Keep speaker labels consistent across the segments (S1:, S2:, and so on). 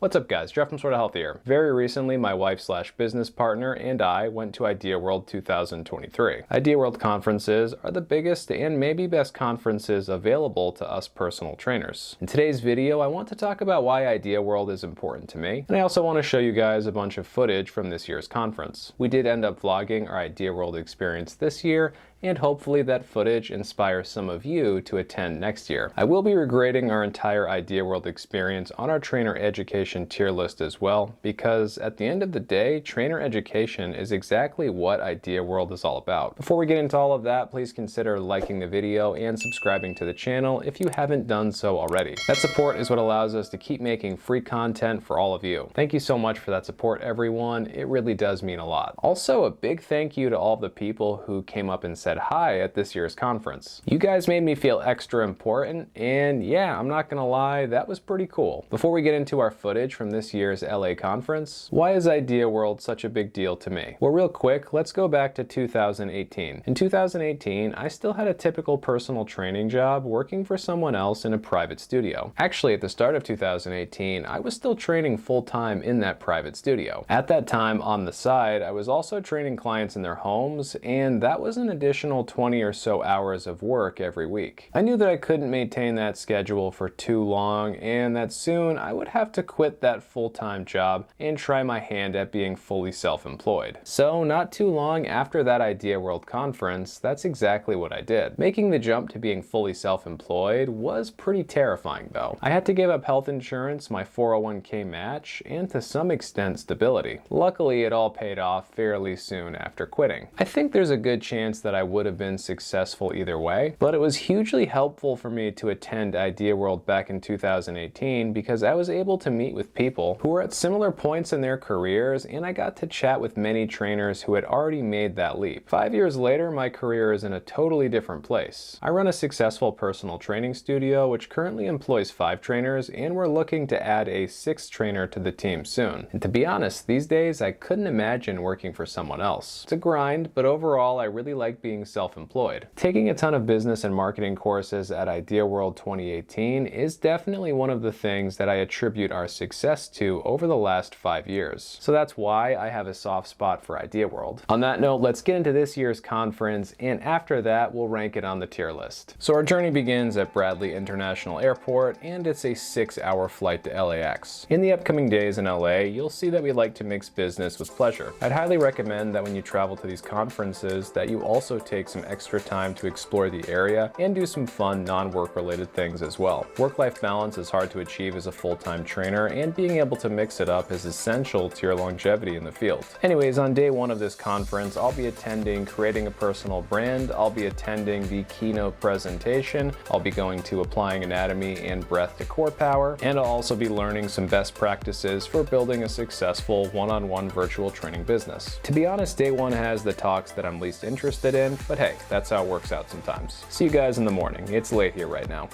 S1: What's up guys, Jeff from Sorta Health here. Very recently, my wife/business partner and I went to Idea World 2023. Idea World conferences are the biggest and maybe best conferences available to us personal trainers. In today's video, I want to talk about why Idea World is important to me, and I also want to show you guys a bunch of footage from this year's conference. We did end up vlogging our Idea World experience this year, and hopefully that footage inspires some of you to attend next year. I will be regrading our entire Idea World experience on our trainer education tier list as well, because at the end of the day, trainer education is exactly what Idea World is all about. Before we get into all of that, please consider liking the video and subscribing to the channel if you haven't done so already. That support is what allows us to keep making free content for all of you. Thank you so much for that support, everyone. It really does mean a lot. Also, a big thank you to all the people who came up and said hi at this year's conference. You guys made me feel extra important, and yeah, I'm not gonna lie, that was pretty cool. Before we get into our footage from this year's LA conference, why is Idea World such a big deal to me? Well, real quick, let's go back to 2018. In 2018, I still had a typical personal training job working for someone else in a private studio. Actually, at the start of 2018, I was still training full-time in that private studio. At that time, on the side, I was also training clients in their homes, and that was an additional 20 or so hours of work every week. I knew that I couldn't maintain that schedule for too long, and that soon I would have to quit that full-time job and try my hand at being fully self-employed. So not too long after that Idea World conference, that's exactly what I did. Making the jump to being fully self-employed was pretty terrifying though. I had to give up health insurance, my 401k match, and to some extent stability. Luckily, it all paid off fairly soon after quitting. I think there's a good chance that I would have been successful either way, but it was hugely helpful for me to attend Idea World back in 2018 because I was able to meet with people who were at similar points in their careers, and I got to chat with many trainers who had already made that leap. 5 years later, my career is in a totally different place. I run a successful personal training studio which currently employs 5 trainers, and we're looking to add a 6th trainer to the team soon. And to be honest, these days I couldn't imagine working for someone else. It's a grind, but overall I really like being self-employed. Taking a ton of business and marketing courses at Idea World 2018 is definitely one of the things that I attribute our success to over the last 5 years. So that's why I have a soft spot for Idea World. On that note, let's get into this year's conference, and after that we'll rank it on the tier list. So our journey begins at Bradley International Airport, and it's a 6-hour flight to LAX. In the upcoming days in LA, you'll see that we like to mix business with pleasure. I'd highly recommend that when you travel to these conferences that you also take some extra time to explore the area and do some fun non-work related things as well. Work-life balance is hard to achieve as a full-time trainer, and being able to mix it up is essential to your longevity in the field. Anyways, on day 1 of this conference, I'll be attending Creating a Personal Brand, I'll be attending the keynote presentation, I'll be going to Applying Anatomy and Breath to Core Power, and I'll also be learning some best practices for building a successful one-on-one virtual training business. To be honest, day 1 has the talks that I'm least interested in, but hey, that's how it works out sometimes. See you guys in the morning. It's late here right now.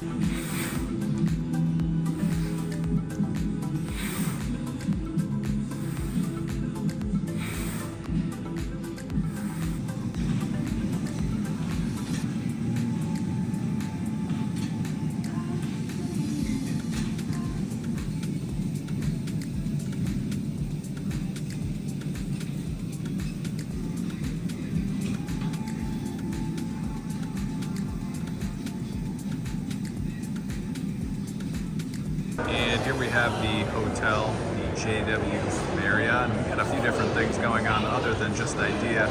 S2: And here we have the hotel, the JW Marriott, and we got a few different things going on other than just Idea.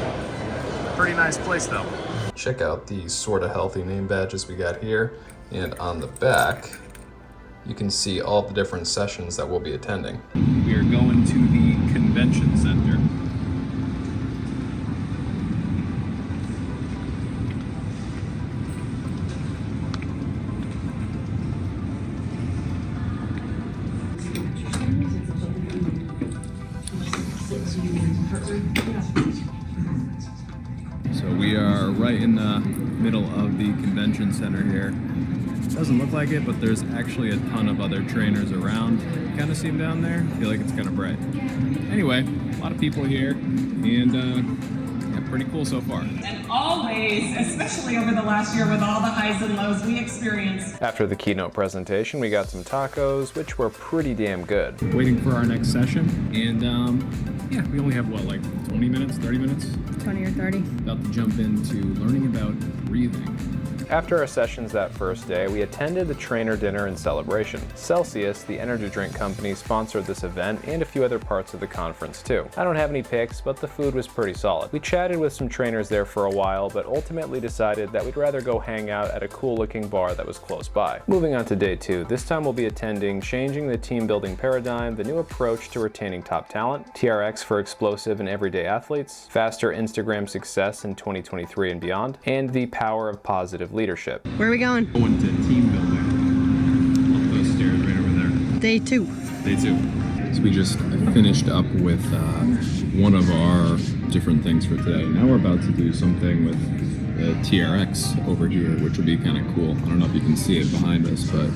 S2: Pretty nice place though.
S3: Check out the Sorta Healthy name badges we got here, and on the back you can see all the different sessions that we'll be attending.
S2: We are going to the convention center. So we are right in the middle of the convention center here. Doesn't look like it, but there's actually a ton of other trainers around. Kind of see them down there. I feel like it's kind of bright. Anyway, a lot of people here, and yeah, pretty cool so far.
S4: And always, especially over the last year with all the highs and lows we experienced.
S1: After the keynote presentation, we got some tacos, which were pretty damn good.
S2: Waiting for our next session, and yeah, we only have what, like 20 minutes, 30 minutes?
S5: 20 or 30.
S2: About to jump into learning about breathing.
S1: After our sessions that first day, we attended the trainer dinner and celebration. Celsius, the energy drink company, sponsored this event and a few other parts of the conference too. I don't have any picks, but the food was pretty solid. We chatted with some trainers there for a while, but ultimately decided that we'd rather go hang out at a cool looking bar that was close by. Moving on to day 2, this time we'll be attending Changing the Team Building Paradigm, the new approach to retaining top talent, TRX for explosive and everyday athletes, faster Instagram success in 2023 and beyond, and the power of positive leadership.
S5: Where are we going?
S2: Going to team building. Up those stairs right over there.
S5: Day 2.
S2: Day 2. So we just finished up with one of our different things for today. Now we're about to do something with the TRX over here, which will be kind of cool. I don't know if you can see it behind us, but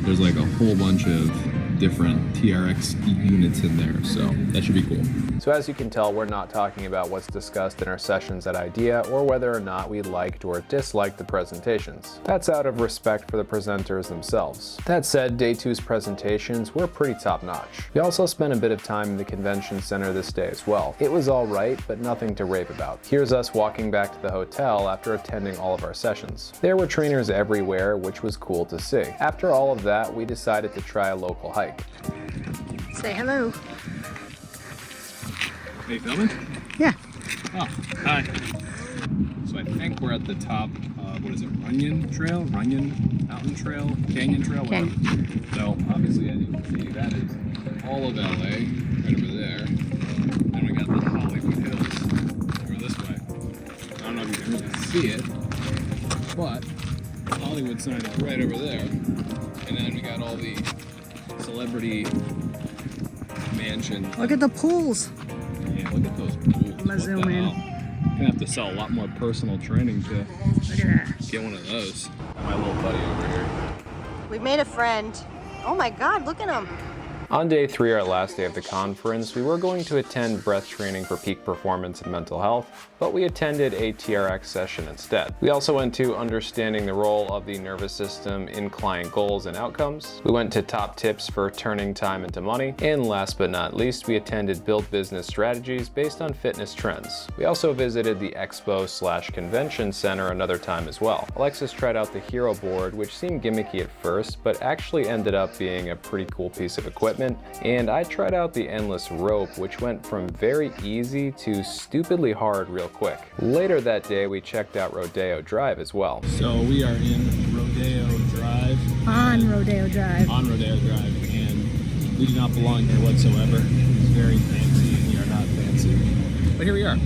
S2: there's like a whole bunch of different TRX units in there, so that should be cool.
S1: So as you can tell, we're not talking about what's discussed in our sessions at IDEA or whether or not we liked or disliked the presentations. That's out of respect for the presenters themselves. That said, day 2's presentations were pretty top-notch. We also spent a bit of time in the convention center this day as well. It was all right, but nothing to rave about. Here's us walking back to the hotel after attending all of our sessions. There were trainers everywhere, which was cool to see. After all of that, we decided to try a local hike.
S5: Say hello.
S2: Are you filming?
S5: Yeah.
S2: Oh, hi. So I think we're at the top of, what is it, Runyon Trail? Runyon Mountain Trail? Canyon Trail?
S5: Canyon.
S2: So obviously, as you can see, that is all of LA, right over there. Then we got the Hollywood Hills over this way. I don't know if you can really see it, but the Hollywood sign is right over there. And then we got all the celebrity mansions.
S5: Look at the pools.
S2: Yeah, look at those pools.
S5: I'm gonna zoom in.
S2: Gonna have to sell a lot more personal training to
S5: Look at that.
S2: get one of those. Got my little buddy over here.
S5: We made a friend. Oh my God, look at him.
S1: On day 3, our last day of the conference, we were going to attend breath training for peak performance and mental health, but we attended a TRX session instead. We also went to understanding the role of the nervous system in client goals and outcomes. We went to top tips for turning time into money. And last but not least, we attended build business strategies based on fitness trends. We also visited the expo/convention center another time as well. Alexis tried out the Hero board, which seemed gimmicky at first, but actually ended up being a pretty cool piece of equipment. And I tried out the endless rope, which went from very easy to stupidly hard real quick. Later that day, we checked out Rodeo Drive as well.
S2: So we are in Rodeo Drive.
S5: On Rodeo Drive.
S2: On Rodeo Drive, and we do not belong here whatsoever. It's very fancy, and we are not fancy. But here we are.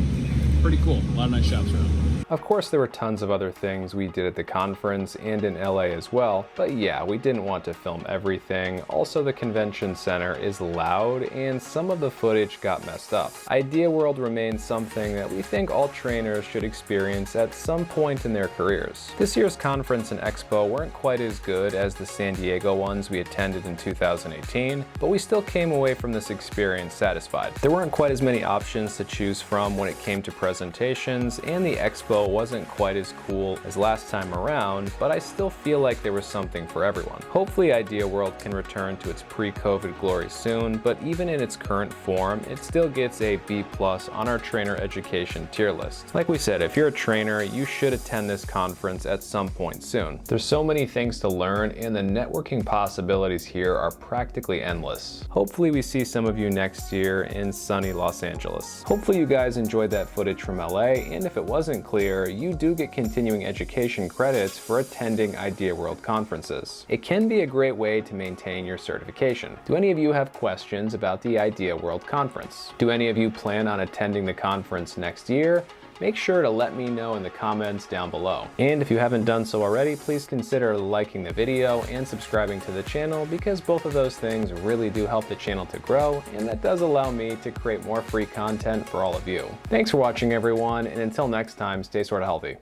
S2: Pretty cool. A lot of nice shops around.
S1: Of course, there were tons of other things we did at the conference and in LA as well, but yeah, we didn't want to film everything. Also, the convention center is loud and some of the footage got messed up. Idea World remains something that we think all trainers should experience at some point in their careers. This year's conference and expo weren't quite as good as the San Diego ones we attended in 2018, but we still came away from this experience satisfied. There weren't quite as many options to choose from when it came to presentations, and the expo wasn't quite as cool as last time around, but I still feel like there was something for everyone. Hopefully Idea World can return to its pre-COVID glory soon, but even in its current form, it still gets a B+ on our trainer education tier list. Like we said, if you're a trainer, you should attend this conference at some point soon. There's so many things to learn, and the networking possibilities here are practically endless. Hopefully we see some of you next year in sunny Los Angeles. Hopefully you guys enjoyed that footage from LA, and if it wasn't clear, you do get continuing education credits for attending Idea World conferences. It can be a great way to maintain your certification. Do any of you have questions about the Idea World conference? Do any of you plan on attending the conference next year? Make sure to let me know in the comments down below. And if you haven't done so already, please consider liking the video and subscribing to the channel, because both of those things really do help the channel to grow, and that does allow me to create more free content for all of you. Thanks for watching, everyone, and until next time, stay sorta healthy.